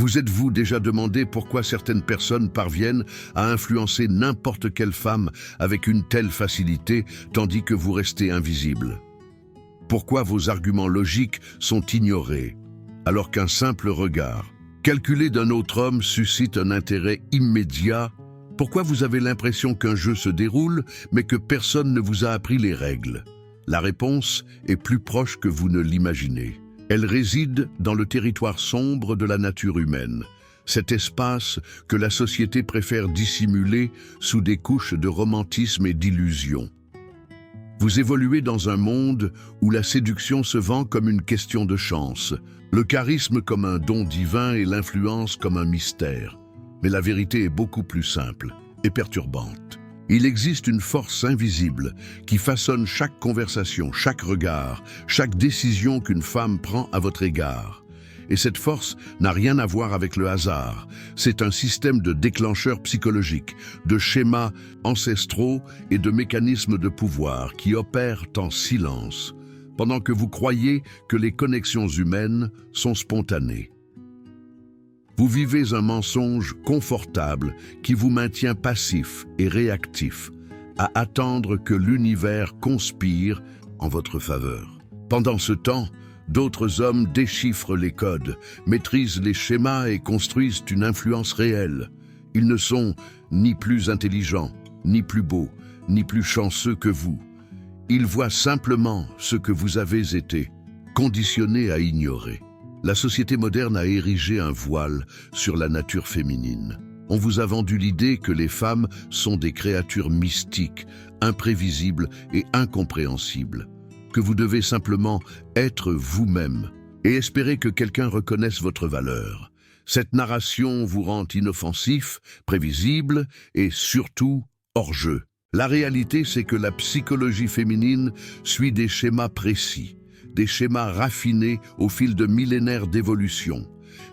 Vous êtes-vous déjà demandé pourquoi certaines personnes parviennent à influencer n'importe quelle femme avec une telle facilité, tandis que vous restez invisible? Pourquoi vos arguments logiques sont ignorés, alors qu'un simple regard, calculé d'un autre homme, suscite un intérêt immédiat? Pourquoi vous avez l'impression qu'un jeu se déroule, mais que personne ne vous a appris les règles? La réponse est plus proche que vous ne l'imaginez. Elle réside dans le territoire sombre de la nature humaine, cet espace que la société préfère dissimuler sous des couches de romantisme et d'illusion. Vous évoluez dans un monde où la séduction se vend comme une question de chance, le charisme comme un don divin et l'influence comme un mystère. Mais la vérité est beaucoup plus simple et perturbante. Il existe une force invisible qui façonne chaque conversation, chaque regard, chaque décision qu'une femme prend à votre égard. Et cette force n'a rien à voir avec le hasard. C'est un système de déclencheurs psychologiques, de schémas ancestraux et de mécanismes de pouvoir qui opèrent en silence, pendant que vous croyez que les connexions humaines sont spontanées. Vous vivez un mensonge confortable qui vous maintient passif et réactif, à attendre que l'univers conspire en votre faveur. Pendant ce temps, d'autres hommes déchiffrent les codes, maîtrisent les schémas et construisent une influence réelle. Ils ne sont ni plus intelligents, ni plus beaux, ni plus chanceux que vous. Ils voient simplement ce que vous avez été, conditionnés à ignorer. La société moderne a érigé un voile sur la nature féminine. On vous a vendu l'idée que les femmes sont des créatures mystiques, imprévisibles et incompréhensibles, que vous devez simplement être vous-même et espérer que quelqu'un reconnaisse votre valeur. Cette narration vous rend inoffensif, prévisible et surtout hors jeu. La réalité, c'est que la psychologie féminine suit des schémas précis. Des schémas raffinés au fil de millénaires d'évolution,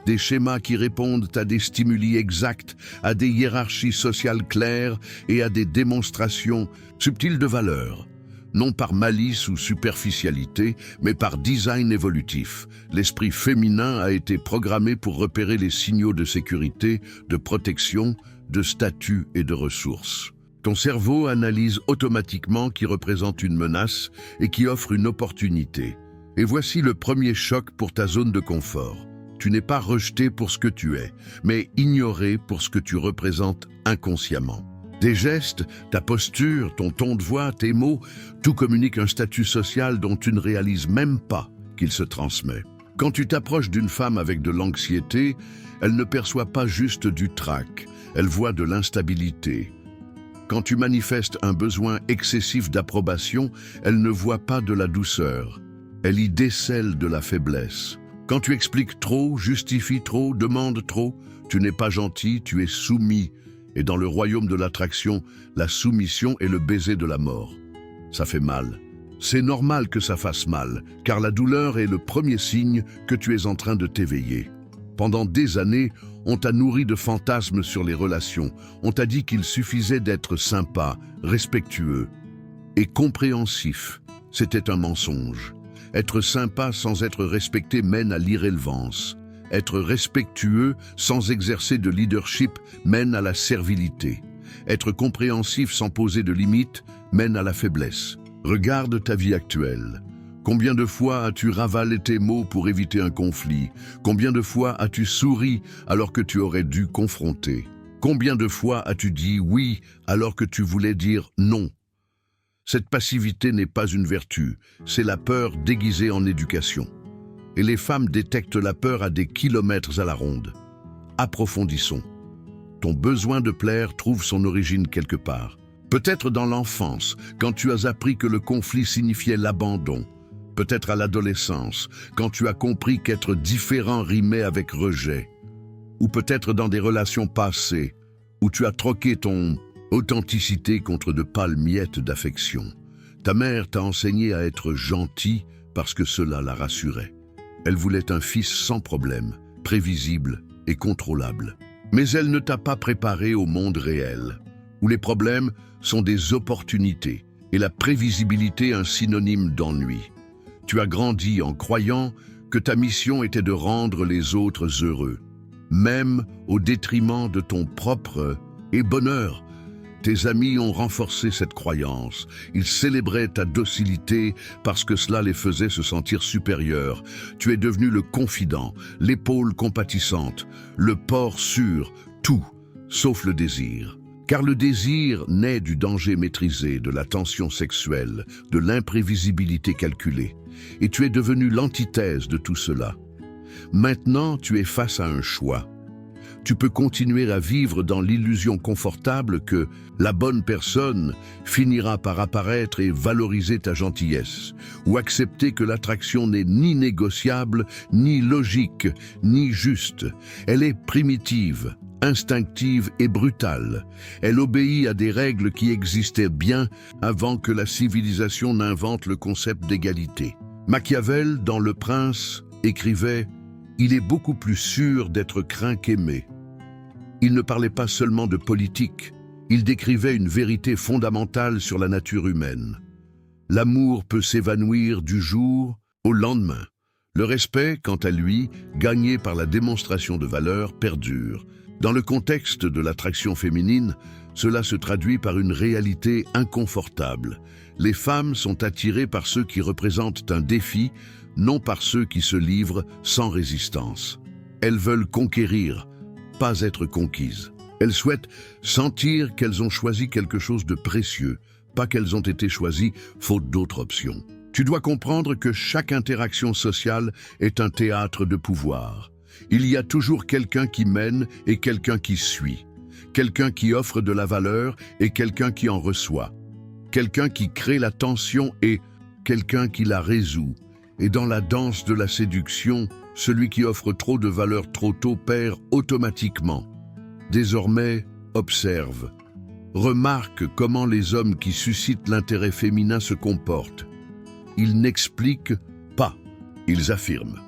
des schémas qui répondent à des stimuli exacts, à des hiérarchies sociales claires et à des démonstrations subtiles de valeur, non par malice ou superficialité, mais par design évolutif. L'esprit féminin a été programmé pour repérer les signaux de sécurité, de protection, de statut et de ressources. Ton cerveau analyse automatiquement qui représente une menace et qui offre une opportunité. Et voici le premier choc pour ta zone de confort. Tu n'es pas rejeté pour ce que tu es, mais ignoré pour ce que tu représentes inconsciemment. Tes gestes, ta posture, ton ton de voix, tes mots, tout communique un statut social dont tu ne réalises même pas qu'il se transmet. Quand tu t'approches d'une femme avec de l'anxiété, elle ne perçoit pas juste du trac, elle voit de l'instabilité. Quand tu manifestes un besoin excessif d'approbation, elle ne voit pas de la douceur. Elle y décèle de la faiblesse. Quand tu expliques trop, justifies trop, demandes trop, tu n'es pas gentil, tu es soumis. Et dans le royaume de l'attraction, la soumission est le baiser de la mort. Ça fait mal. C'est normal que ça fasse mal, car la douleur est le premier signe que tu es en train de t'éveiller. Pendant des années, on t'a nourri de fantasmes sur les relations. On t'a dit qu'il suffisait d'être sympa, respectueux et compréhensif. C'était un mensonge. Être sympa sans être respecté mène à l'irrélevance. Être respectueux sans exercer de leadership mène à la servilité. Être compréhensif sans poser de limites mène à la faiblesse. Regarde ta vie actuelle. Combien de fois as-tu ravalé tes mots pour éviter un conflit? Combien de fois as-tu souri alors que tu aurais dû confronter? Combien de fois as-tu dit oui alors que tu voulais dire non? Cette passivité n'est pas une vertu, c'est la peur déguisée en éducation. Et les femmes détectent la peur à des kilomètres à la ronde. Approfondissons. Ton besoin de plaire trouve son origine quelque part. Peut-être dans l'enfance, quand tu as appris que le conflit signifiait l'abandon. Peut-être à l'adolescence, quand tu as compris qu'être différent rimait avec rejet. Ou peut-être dans des relations passées, où tu as troqué ton authenticité contre de pâles miettes d'affection. Ta mère t'a enseigné à être gentil parce que cela la rassurait. Elle voulait un fils sans problème, prévisible et contrôlable. Mais elle ne t'a pas préparé au monde réel, où les problèmes sont des opportunités et la prévisibilité un synonyme d'ennui. Tu as grandi en croyant que ta mission était de rendre les autres heureux. même au détriment de ton propre bonheur. Tes amis ont renforcé cette croyance. Ils célébraient ta docilité parce que cela les faisait se sentir supérieurs. Tu es devenu le confident, l'épaule compatissante, le port sûr, tout, sauf le désir. Car le désir naît du danger maîtrisé, de la tension sexuelle, de l'imprévisibilité calculée. Et tu es devenu l'antithèse de tout cela. Maintenant, tu es face à un choix. Tu peux continuer à vivre dans l'illusion confortable que la bonne personne finira par apparaître et valoriser ta gentillesse, ou accepter que l'attraction n'est ni négociable, ni logique, ni juste. Elle est primitive, instinctive et brutale. Elle obéit à des règles qui existaient bien avant que la civilisation n'invente le concept d'égalité. Machiavel, dans Le Prince, écrivait « Il est beaucoup plus sûr d'être craint qu'aimé ». Il ne parlait pas seulement de politique, il décrivait une vérité fondamentale sur la nature humaine. L'amour peut s'évanouir du jour au lendemain. Le respect, quant à lui, gagné par la démonstration de valeur, perdure. Dans le contexte de l'attraction féminine, cela se traduit par une réalité inconfortable. Les femmes sont attirées par ceux qui représentent un défi, non par ceux qui se livrent sans résistance. Elles veulent conquérir, pas être conquises. Elles souhaitent sentir qu'elles ont choisi quelque chose de précieux, pas qu'elles ont été choisies faute d'autres options. Tu dois comprendre que chaque interaction sociale est un théâtre de pouvoir. Il y a toujours quelqu'un qui mène et quelqu'un qui suit, quelqu'un qui offre de la valeur et quelqu'un qui en reçoit, quelqu'un qui crée la tension et quelqu'un qui la résout. Et dans la danse de la séduction, celui qui offre trop de valeur trop tôt perd automatiquement. Désormais, observe. Remarque comment les hommes qui suscitent l'intérêt féminin se comportent. Ils n'expliquent pas, ils affirment.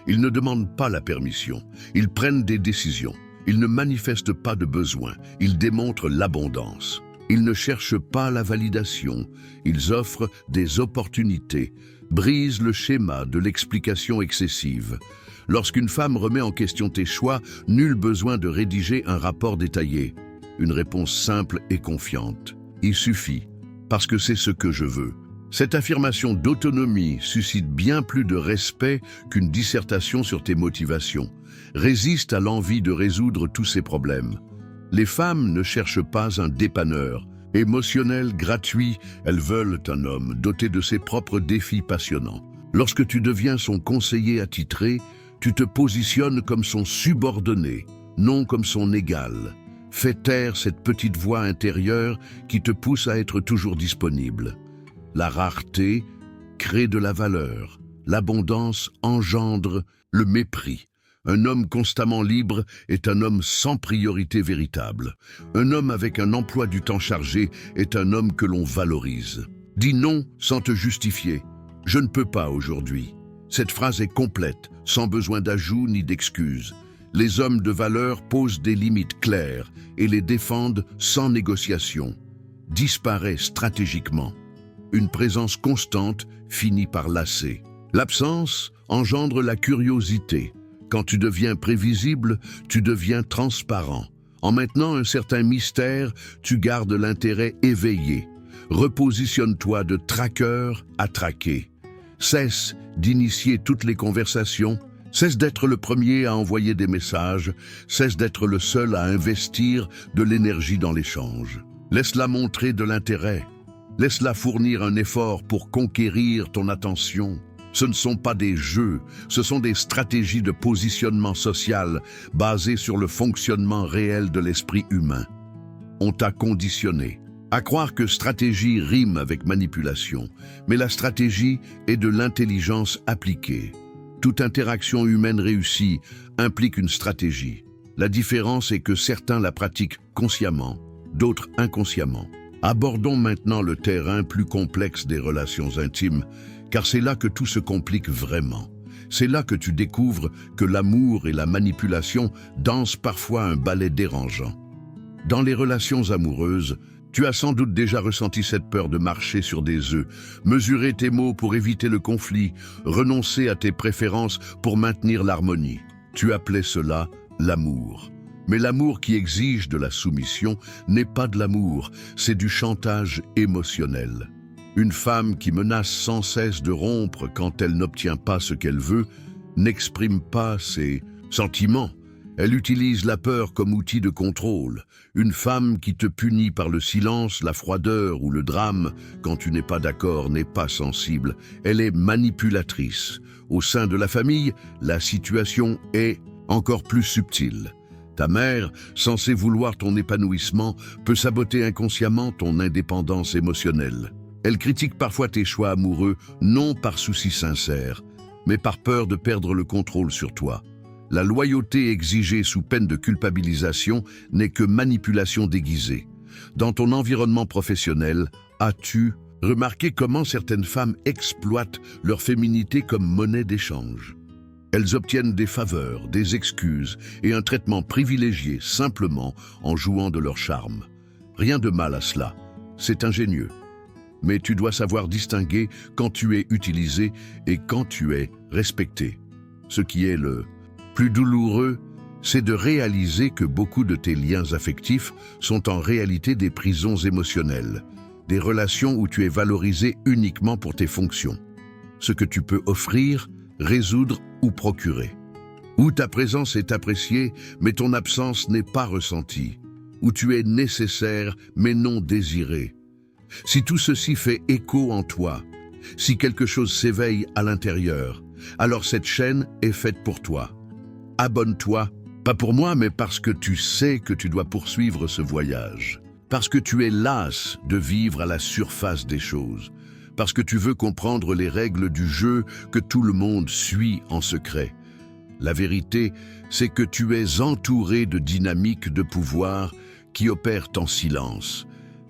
Ils ne demandent pas la permission, ils prennent des décisions. Ils ne manifestent pas de besoin, ils démontrent l'abondance. Ils ne cherchent pas la validation, ils offrent des opportunités, brisent le schéma de l'explication excessive. Lorsqu'une femme remet en question tes choix, nul besoin de rédiger un rapport détaillé. Une réponse simple et confiante. Il suffit, parce que c'est ce que je veux. Cette affirmation d'autonomie suscite bien plus de respect qu'une dissertation sur tes motivations. Résiste à l'envie de résoudre tous ces problèmes. Les femmes ne cherchent pas un dépanneur. Émotionnel, gratuit, elles veulent un homme doté de ses propres défis passionnants. Lorsque tu deviens son conseiller attitré, tu te positionnes comme son subordonné, non comme son égal. Fais taire cette petite voix intérieure qui te pousse à être toujours disponible. La rareté crée de la valeur. L'abondance engendre le mépris. Un homme constamment libre est un homme sans priorité véritable. Un homme avec un emploi du temps chargé est un homme que l'on valorise. Dis non sans te justifier. Je ne peux pas aujourd'hui. Cette phrase est complète, sans besoin d'ajout ni d'excuses. Les hommes de valeur posent des limites claires et les défendent sans négociation. Disparaît stratégiquement. Une présence constante finit par lasser. L'absence engendre la curiosité. Quand tu deviens prévisible, tu deviens transparent. En maintenant un certain mystère, tu gardes l'intérêt éveillé. Repositionne-toi de traqueur à traqué. Cesse d'initier toutes les conversations, cesse d'être le premier à envoyer des messages, cesse d'être le seul à investir de l'énergie dans l'échange. Laisse-la montrer de l'intérêt. Laisse-la fournir un effort pour conquérir ton attention. Ce ne sont pas des jeux, ce sont des stratégies de positionnement social basées sur le fonctionnement réel de l'esprit humain. On t'a conditionné à croire que stratégie rime avec manipulation, mais la stratégie est de l'intelligence appliquée. Toute interaction humaine réussie implique une stratégie. La différence est que certains la pratiquent consciemment, d'autres inconsciemment. Abordons maintenant le terrain plus complexe des relations intimes, car c'est là que tout se complique vraiment. C'est là que tu découvres que l'amour et la manipulation dansent parfois un ballet dérangeant. Dans les relations amoureuses, tu as sans doute déjà ressenti cette peur de marcher sur des œufs, mesurer tes mots pour éviter le conflit, renoncer à tes préférences pour maintenir l'harmonie. Tu appelais cela l'amour. Mais l'amour qui exige de la soumission n'est pas de l'amour, c'est du chantage émotionnel. Une femme qui menace sans cesse de rompre quand elle n'obtient pas ce qu'elle veut n'exprime pas ses sentiments. Elle utilise la peur comme outil de contrôle. Une femme qui te punit par le silence, la froideur ou le drame quand tu n'es pas d'accord n'est pas sensible. Elle est manipulatrice. Au sein de la famille, la situation est encore plus subtile. Ta mère, censée vouloir ton épanouissement, peut saboter inconsciemment ton indépendance émotionnelle. Elle critique parfois tes choix amoureux, non par souci sincère, mais par peur de perdre le contrôle sur toi. La loyauté exigée sous peine de culpabilisation n'est que manipulation déguisée. Dans ton environnement professionnel, as-tu remarqué comment certaines femmes exploitent leur féminité comme monnaie d'échange? Elles obtiennent des faveurs, des excuses et un traitement privilégié simplement en jouant de leur charme. Rien de mal à cela, c'est ingénieux. Mais tu dois savoir distinguer quand tu es utilisé et quand tu es respecté. Ce qui est le plus douloureux, c'est de réaliser que beaucoup de tes liens affectifs sont en réalité des prisons émotionnelles, des relations où tu es valorisé uniquement pour tes fonctions. Ce que tu peux offrir, résoudre ou procurer. Où ta présence est appréciée, mais ton absence n'est pas ressentie. Où tu es nécessaire, mais non désiré. Si tout ceci fait écho en toi, si quelque chose s'éveille à l'intérieur, alors cette chaîne est faite pour toi. Abonne-toi, pas pour moi, mais parce que tu sais que tu dois poursuivre ce voyage. Parce que tu es las de vivre à la surface des choses. Parce que tu veux comprendre les règles du jeu que tout le monde suit en secret. La vérité, c'est que tu es entouré de dynamiques de pouvoir qui opèrent en silence.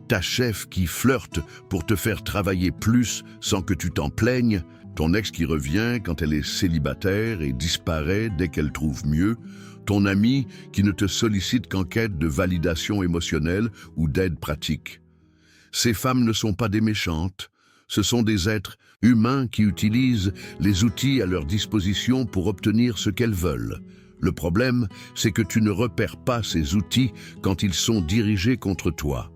Ta chef qui flirte pour te faire travailler plus sans que tu t'en plaignes, ton ex qui revient quand elle est célibataire et disparaît dès qu'elle trouve mieux, ton ami qui ne te sollicite qu'en quête de validation émotionnelle ou d'aide pratique. Ces femmes ne sont pas des méchantes, ce sont des êtres humains qui utilisent les outils à leur disposition pour obtenir ce qu'elles veulent. Le problème, c'est que tu ne repères pas ces outils quand ils sont dirigés contre toi.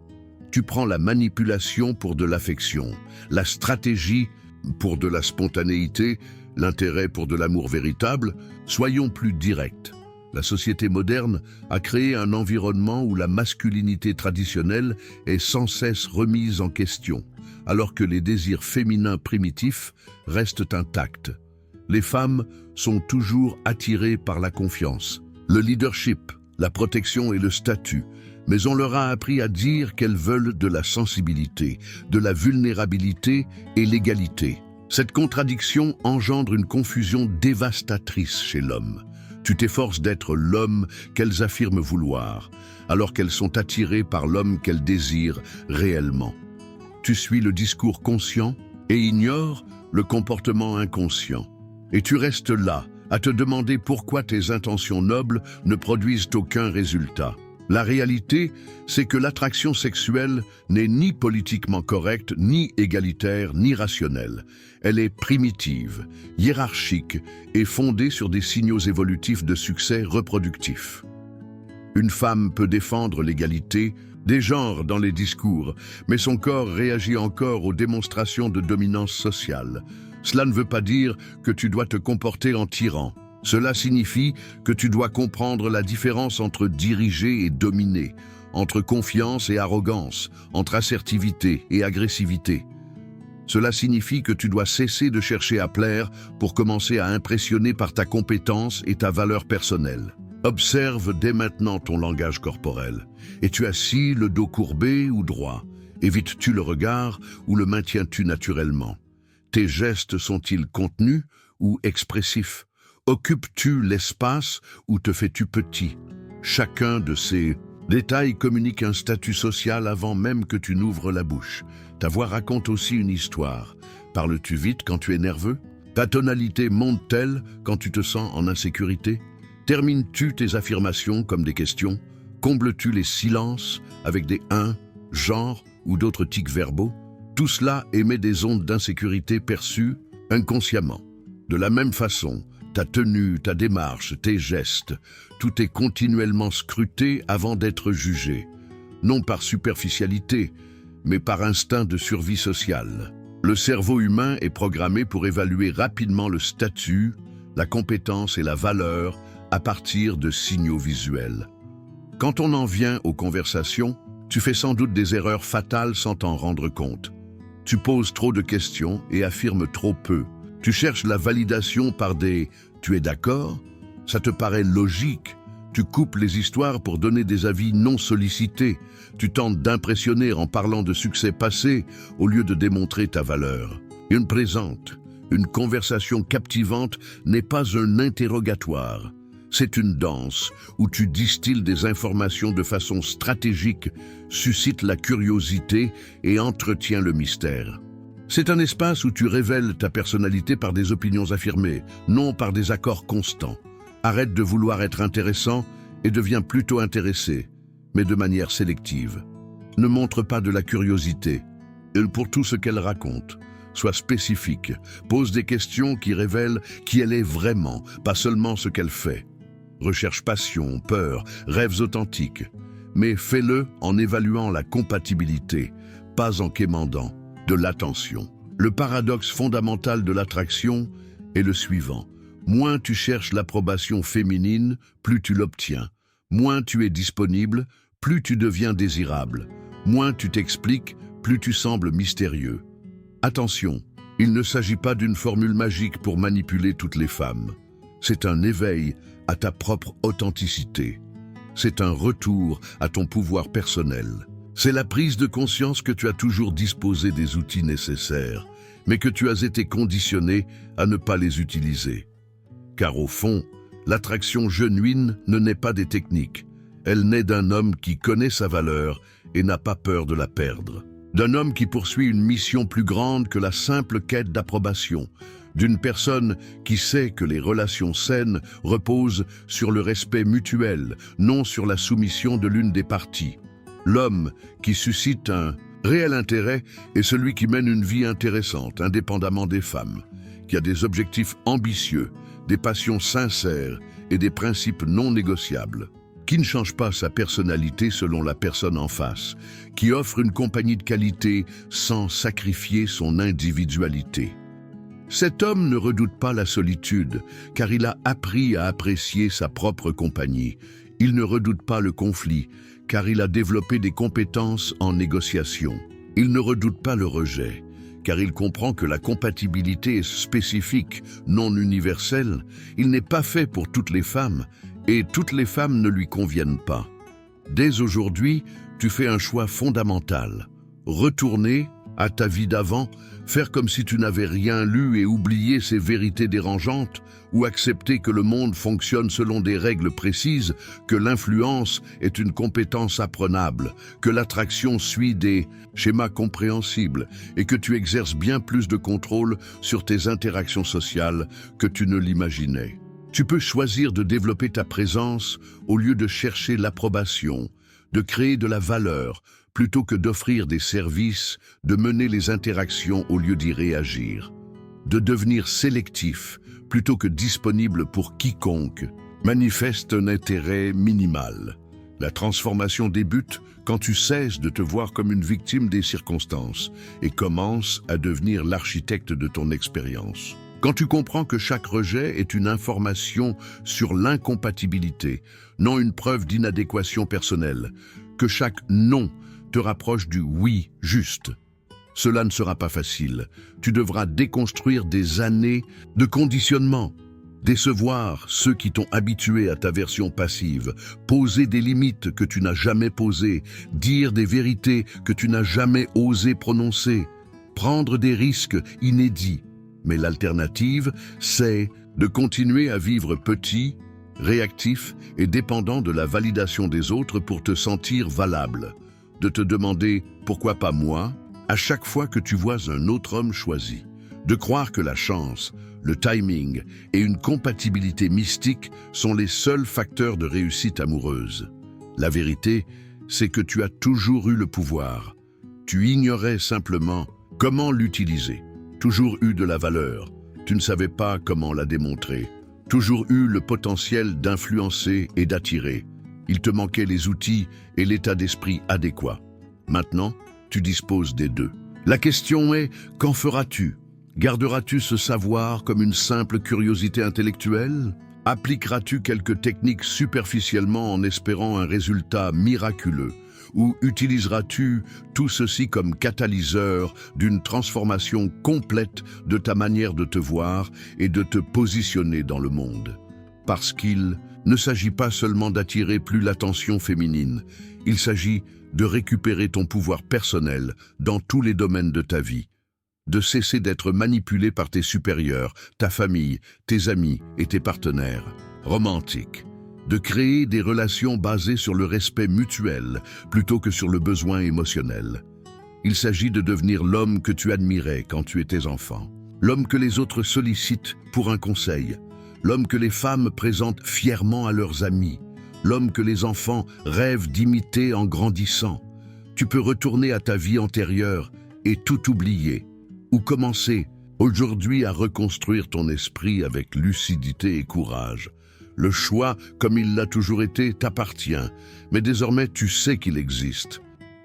Tu prends la manipulation pour de l'affection, la stratégie pour de la spontanéité, l'intérêt pour de l'amour véritable. Soyons plus directs. La société moderne a créé un environnement où la masculinité traditionnelle est sans cesse remise en question, alors que les désirs féminins primitifs restent intacts. Les femmes sont toujours attirées par la confiance, le leadership, la protection et le statut, mais on leur a appris à dire qu'elles veulent de la sensibilité, de la vulnérabilité et l'égalité. Cette contradiction engendre une confusion dévastatrice chez l'homme. Tu t'efforces d'être l'homme qu'elles affirment vouloir, alors qu'elles sont attirées par l'homme qu'elles désirent réellement. Tu suis le discours conscient et ignores le comportement inconscient. Et tu restes là, à te demander pourquoi tes intentions nobles ne produisent aucun résultat. La réalité, c'est que l'attraction sexuelle n'est ni politiquement correcte, ni égalitaire, ni rationnelle. Elle est primitive, hiérarchique et fondée sur des signaux évolutifs de succès reproductif. Une femme peut défendre l'égalité des genres dans les discours, mais son corps réagit encore aux démonstrations de dominance sociale. Cela ne veut pas dire que tu dois te comporter en tyran. Cela signifie que tu dois comprendre la différence entre diriger et dominer, entre confiance et arrogance, entre assertivité et agressivité. Cela signifie que tu dois cesser de chercher à plaire pour commencer à impressionner par ta compétence et ta valeur personnelle. Observe dès maintenant ton langage corporel. Es-tu assis, le dos courbé ou droit? Évites-tu le regard ou le maintiens-tu naturellement? Tes gestes sont-ils contenus ou expressifs? Occupes-tu l'espace ou te fais-tu petit? Chacun de ces détails communique un statut social avant même que tu n'ouvres la bouche. Ta voix raconte aussi une histoire. Parles-tu vite quand tu es nerveux? Ta tonalité monte-t-elle quand tu te sens en insécurité? Termines-tu tes affirmations comme des questions? Combles-tu les silences avec des « un », genre ou d'autres tics verbaux? Tout cela émet des ondes d'insécurité perçues inconsciemment. De la même façon, Ta tenue, ta démarche, tes gestes, tout est continuellement scruté avant d'être jugé. Non par superficialité, mais par instinct de survie sociale. Le cerveau humain est programmé pour évaluer rapidement le statut, la compétence et la valeur à partir de signaux visuels. Quand on en vient aux conversations, tu fais sans doute des erreurs fatales sans t'en rendre compte. Tu poses trop de questions et affirmes trop peu. Tu cherches la validation par des « tu es d'accord ?» Ça te paraît logique. Tu coupes les histoires pour donner des avis non sollicités. Tu tentes d'impressionner en parlant de succès passés au lieu de démontrer ta valeur. Une présente, une conversation captivante n'est pas un interrogatoire. C'est une danse où tu distilles des informations de façon stratégique, suscites la curiosité et entretiens le mystère. C'est un espace où tu révèles ta personnalité par des opinions affirmées, non par des accords constants. Arrête de vouloir être intéressant et deviens plutôt intéressé, mais de manière sélective. Ne montre pas de la curiosité, pour tout ce qu'elle raconte. Sois spécifique, pose des questions qui révèlent qui elle est vraiment, pas seulement ce qu'elle fait. Recherche passion, peur, rêves authentiques, mais fais-le en évaluant la compatibilité, pas en quémandant de l'attention. Le paradoxe fondamental de l'attraction est le suivant. Moins tu cherches l'approbation féminine, plus tu l'obtiens. Moins tu es disponible, plus tu deviens désirable. Moins tu t'expliques, plus tu sembles mystérieux. Attention, il ne s'agit pas d'une formule magique pour manipuler toutes les femmes. C'est un éveil à ta propre authenticité. C'est un retour à ton pouvoir personnel. C'est la prise de conscience que tu as toujours disposé des outils nécessaires, mais que tu as été conditionné à ne pas les utiliser. Car au fond, l'attraction genuine ne naît pas des techniques. Elle naît d'un homme qui connaît sa valeur et n'a pas peur de la perdre. D'un homme qui poursuit une mission plus grande que la simple quête d'approbation. D'une personne qui sait que les relations saines reposent sur le respect mutuel, non sur la soumission de l'une des parties. L'homme qui suscite un réel intérêt est celui qui mène une vie intéressante, indépendamment des femmes, qui a des objectifs ambitieux, des passions sincères et des principes non négociables, qui ne change pas sa personnalité selon la personne en face, qui offre une compagnie de qualité sans sacrifier son individualité. Cet homme ne redoute pas la solitude, car il a appris à apprécier sa propre compagnie. Il ne redoute pas le conflit, car il a développé des compétences en négociation. Il ne redoute pas le rejet, car il comprend que la compatibilité est spécifique, non universelle. Il n'est pas fait pour toutes les femmes, et toutes les femmes ne lui conviennent pas. Dès aujourd'hui, tu fais un choix fondamental. Retourner à ta vie d'avant, faire comme si tu n'avais rien lu et oublier ces vérités dérangeantes, ou accepter que le monde fonctionne selon des règles précises, que l'influence est une compétence apprenable, que l'attraction suit des schémas compréhensibles et que tu exerces bien plus de contrôle sur tes interactions sociales que tu ne l'imaginais. Tu peux choisir de développer ta présence au lieu de chercher l'approbation, de créer de la valeur, plutôt que d'offrir des services, de mener les interactions au lieu d'y réagir, de devenir sélectif plutôt que disponible pour quiconque, manifeste un intérêt minimal. La transformation débute quand tu cesses de te voir comme une victime des circonstances et commences à devenir l'architecte de ton expérience. Quand tu comprends que chaque rejet est une information sur l'incompatibilité, non une preuve d'inadéquation personnelle, que chaque non te rapproche du oui juste. Cela ne sera pas facile. Tu devras déconstruire des années de conditionnement, décevoir ceux qui t'ont habitué à ta version passive, poser des limites que tu n'as jamais posées, dire des vérités que tu n'as jamais osé prononcer, prendre des risques inédits. Mais l'alternative, c'est de continuer à vivre petit, réactif et dépendant de la validation des autres pour te sentir valable. De te demander « pourquoi pas moi ?» à chaque fois que tu vois un autre homme choisi. De croire que la chance, le timing et une compatibilité mystique sont les seuls facteurs de réussite amoureuse. La vérité, c'est que tu as toujours eu le pouvoir. Tu ignorais simplement comment l'utiliser. Toujours eu de la valeur. Tu ne savais pas comment la démontrer. toujours eu le potentiel d'influencer et d'attirer. Il te manquait les outils et l'état d'esprit adéquat. Maintenant, tu disposes des deux. La question est, qu'en feras-tu? Garderas-tu ce savoir comme une simple curiosité intellectuelle? Appliqueras-tu quelques techniques superficiellement en espérant un résultat miraculeux? Ou utiliseras-tu tout ceci comme catalyseur d'une transformation complète de ta manière de te voir et de te positionner dans le monde? Parce qu'il ne s'agit pas seulement d'attirer plus l'attention féminine, il s'agit de récupérer ton pouvoir personnel dans tous les domaines de ta vie, de cesser d'être manipulé par tes supérieurs, ta famille, tes amis et tes partenaires romantiques, de créer des relations basées sur le respect mutuel plutôt que sur le besoin émotionnel. Il s'agit de devenir l'homme que tu admirais quand tu étais enfant, l'homme que les autres sollicitent pour un conseil, l'homme que les femmes présentent fièrement à leurs amis, l'homme que les enfants rêvent d'imiter en grandissant. Tu peux retourner à ta vie antérieure et tout oublier, ou commencer aujourd'hui à reconstruire ton esprit avec lucidité et courage. Le choix, comme il l'a toujours été, t'appartient, mais désormais tu sais qu'il existe.